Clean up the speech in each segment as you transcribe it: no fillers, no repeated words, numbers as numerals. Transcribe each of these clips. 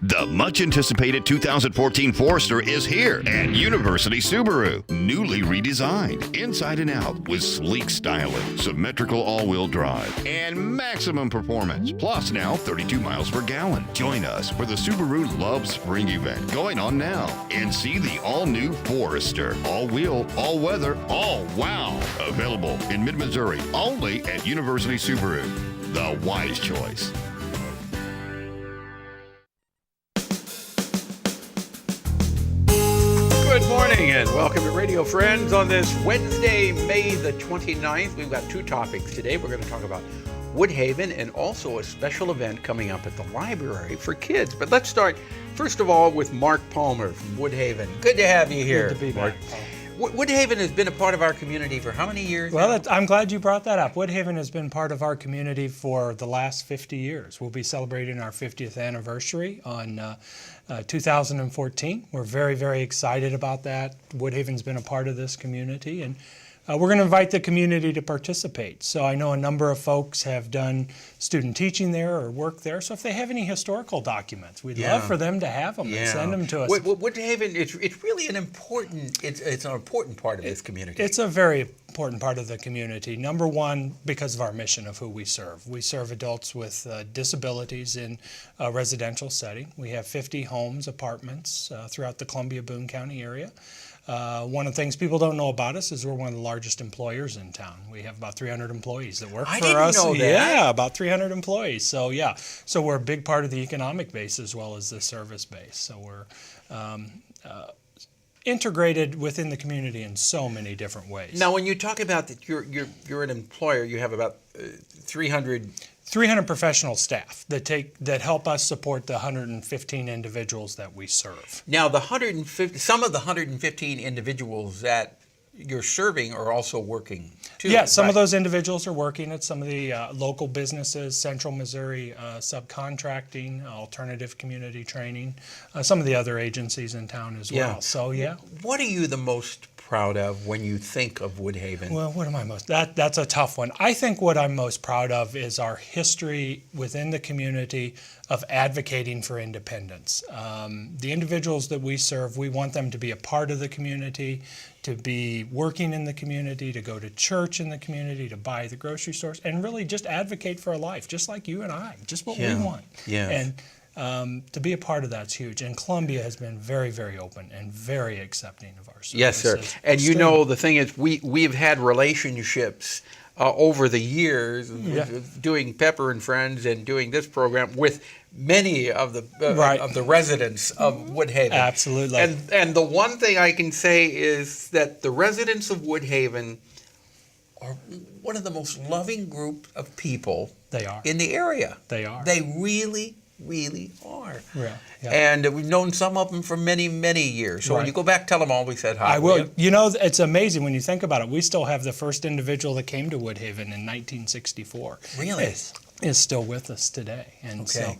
The much-anticipated 2014 Forester is here at University Subaru. Newly redesigned, inside and out, with sleek styling, symmetrical all-wheel drive, and maximum performance. Plus now 32 miles per gallon. Join us for the Subaru Love Spring event going on now. And see the all-new Forester. All-wheel, all-weather, all-wow. Available in mid-Missouri, only at University Subaru. The wise choice. Good morning and welcome to Radio Friends on this Wednesday, May the 29th. We've got two topics today. We're going to talk about Woodhaven and also a special event coming up at the library for kids. But let's start, first of all, with Mark Palmer from Woodhaven. Good to have you here, Good to be Mark. back. Woodhaven has been a part of our community for how many years Well, now? I'm glad you brought that up. Woodhaven has been part of our community for the last 50 years. We'll be celebrating our 50th anniversary on 2014. We're very, very excited about that. Woodhaven's been a part of this community, and we're going to invite the community to participate. So I know a number of folks have done student teaching there or work there. So if they have any historical documents, we'd love for them to have them and send them to us. Woodhaven, it's really an important part of this community. It's a very important part of the community. Number one, because of our mission of who we serve. We serve adults with disabilities in a residential setting. We have 50 homes, apartments throughout the Columbia-Boone County area. One of the things people don't know about us is we're one of the largest employers in town. We have about 300 employees that work for us. I didn't know that. Yeah, about 300 employees. So yeah, so we're a big part of the economic base as well as the service base. So we're integrated within the community in so many different ways. Now, when you talk about that, you're an employer. You have about 300 professional staff that help us support the 115 individuals that we serve. Now, some of the 115 individuals that you're serving are also working too. Yes, some of those individuals are working at some of the local businesses, Central Missouri Subcontracting, Alternative Community Training, some of the other agencies in town as well. So yeah. What are you the most proud of when you think of Woodhaven? Well, what am I most? That's a tough one. I think what I'm most proud of is our history within the community of advocating for independence. The individuals that we serve, we want them to be a part of the community, to be working in the community, to go to church in the community, to buy the grocery stores, and really just advocate for a life, just like you and I, just what we want. Yeah. And to be a part of that's huge. And Columbia has been very, very open and very accepting of our services. Yes, sir. And you know, the thing is, we've had relationships over the years doing Pepper and Friends and doing this program with many of the residents of Woodhaven. Absolutely. And the one thing I can say is that the residents of Woodhaven are one of the most loving group of people in the area. They are. They really are. Yeah. And we've known some of them for many, many years. So when you go back, tell them all we said hi. I will. You know, it's amazing when you think about it. We still have the first individual that came to Woodhaven in 1964. Really? Is still with us today. And so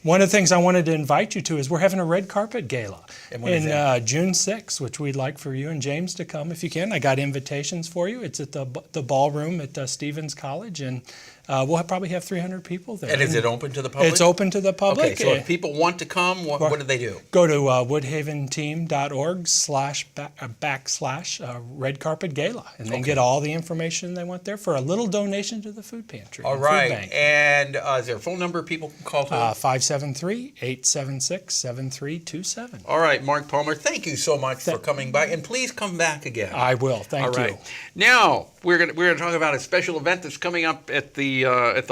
one of the things I wanted to invite you to is we're having a red carpet gala in June 6th, which we'd like for you and James to come if you can. I got invitations for you. It's at the ballroom at Stevens College, and we'll probably have 300 people there. And is it open to the public? It's open to the public. Okay, so if people want to come, what do they do? Go to woodhaventeam.org/red carpet gala, and then get all the information they want there for a little donation to the food pantry. All right. Food bank. And is there a phone number people can call to? 573-876-7327. All right, Mark Palmer, thank you so much for coming by, and please come back again. I will. Thank you. Right. Now we're gonna talk about a special event that's coming up at the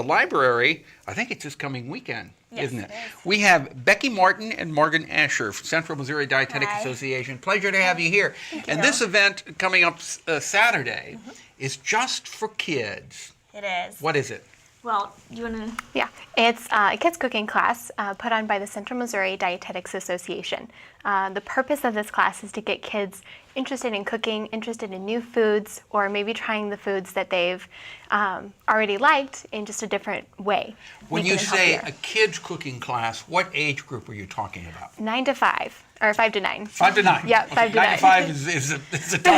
library. I think it's this coming weekend, isn't it? We have Becky Martin and Morgan Asher from Central Missouri Dietetic Association. Pleasure to have you here. And this event coming up Saturday is just for kids. It is. What is it? Well, you want to? Yeah, it's a kids cooking class put on by the Central Missouri Dietetics Association. The purpose of this class is to get kids interested in cooking, interested in new foods, or maybe trying the foods that they've already liked in just a different way. When making you it say healthier. a kids cooking class, what age group are you talking about? 9 to 5, or 5 to 9. 5 to 9. Yeah, Okay, 5 to 9 9. to 5 is a time.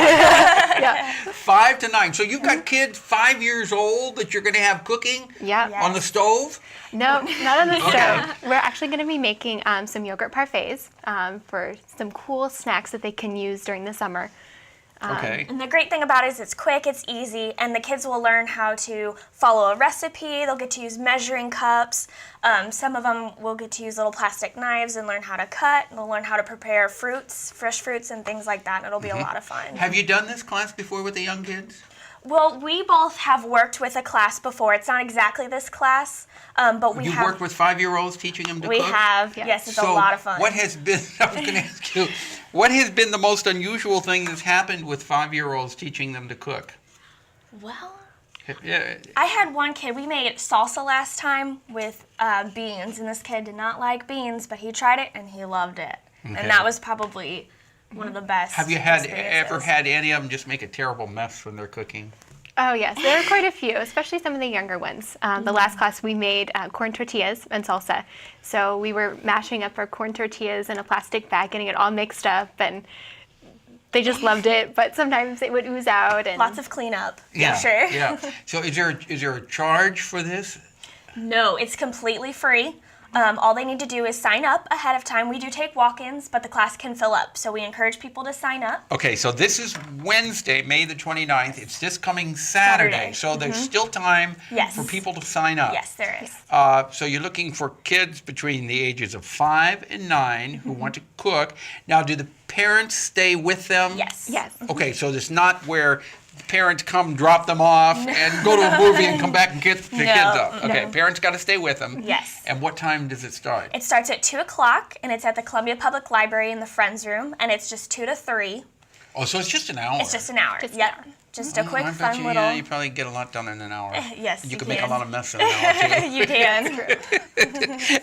Yeah. 5 to 9. So you've got kids 5 years old that you're going to have cooking Yeah. on the stove? No, not on the Okay. stove. We're actually going to be making some yogurt parfaits for some cool snacks that they can use during the summer. Okay. And the great thing about it is it's quick, it's easy, and the kids will learn how to follow a recipe. They'll get to use measuring cups. Some of them will get to use little plastic knives and learn how to cut. They'll learn how to prepare fruits, fresh fruits, and things like that. It'll be a lot of fun. Have you done this class before with the young kids? Well, we both have worked with a class before. It's not exactly this class, but we You've have. worked with 5-year-olds teaching them to We cook? have. Yeah. Yes, it's So a lot of fun. what has been, I was going to ask you, what has been the most unusual thing that's happened with 5-year-olds teaching them to cook? Well, Yeah. I had one kid, we made salsa last time with beans, and this kid did not like beans, but he tried it and he loved it. Okay. And that was probably one of the best. Have you ever experiences. had any of them just make a terrible mess when they're cooking? Oh yes, there are quite a few, especially some of the younger ones. The last class we made corn tortillas and salsa. So we were mashing up our corn tortillas in a plastic bag, getting it all mixed up, and they just loved it. But sometimes it would ooze out. And Lots of cleanup, for sure. Yeah. So is there a charge for this? No, it's completely free. All they need to do is sign up ahead of time. We do take walk-ins, but the class can fill up. So we encourage people to sign up. Okay, so this is Wednesday, May the 29th. It's this coming Saturday. Saturday. So there's still time Yes. for people to sign up. Yes, there is. So you're looking for kids between the ages of 5 and 9 who want to cook. Now, do the parents stay with them? Yes. yes, Okay, so it's not where parents come, drop them off, and go to a movie and come back and get the kids up. Okay, parents got to stay with them. Yes. And what time does it start? It starts at 2 o'clock, and it's at the Columbia Public Library in the Friends Room, and it's just 2 to 3 Oh, so it's just an hour. It's just an hour. Just an Yep. hour. Just a quick, I bet fun you, little. Yeah, you probably get a lot done in an hour. Yes, You you can make a can. lot of mess in an hour too. You can.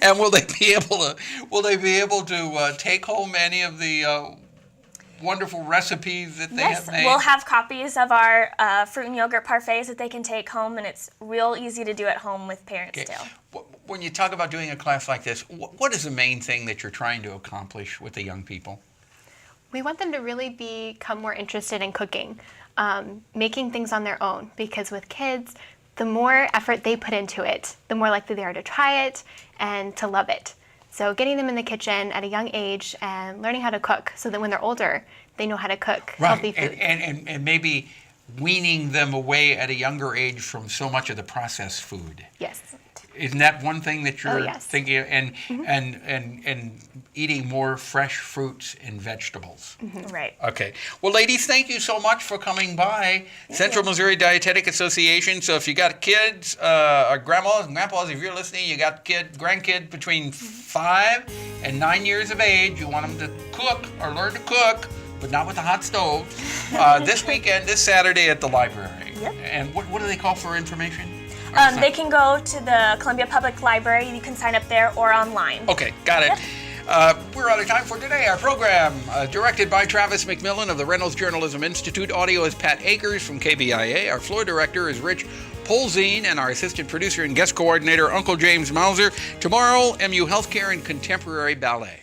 And will they be able to take home any of the wonderful recipes that they Yes, have made? we'll have copies of our fruit and yogurt parfaits that they can take home, and it's real easy to do at home with parents Okay. still. When you talk about doing a class like this, what is the main thing that you're trying to accomplish with the young people? we want them to really become more interested in cooking, making things on their own. Because with kids, the more effort they put into it, the more likely they are to try it and to love it. So getting them in the kitchen at a young age and learning how to cook so that when they're older, they know how to cook healthy food. And maybe weaning them away at a younger age from so much of the processed food. Yes. Isn't that one thing that you're yes. thinking of? And eating more fresh fruits and vegetables. Right. Okay. Well, ladies, thank you so much for coming by. Central Missouri Dietetic Association. So if you got kids, or grandmas and grandpas, if you're listening, you got grandkids between 5 and 9 years of age, you want them to cook or learn to cook, but not with a hot stove, this weekend, this Saturday at the library. Yep. And what do they call for information? They can go to the Columbia Public Library. You can sign up there or online. Okay, got it. We're out of time for today. Our program, directed by Travis McMillan of the Reynolds Journalism Institute. Audio is Pat Akers from KBIA. Our floor director is Rich Polzine, and our assistant producer and guest coordinator, Uncle James Mauser. Tomorrow, MU Healthcare and Contemporary Ballet.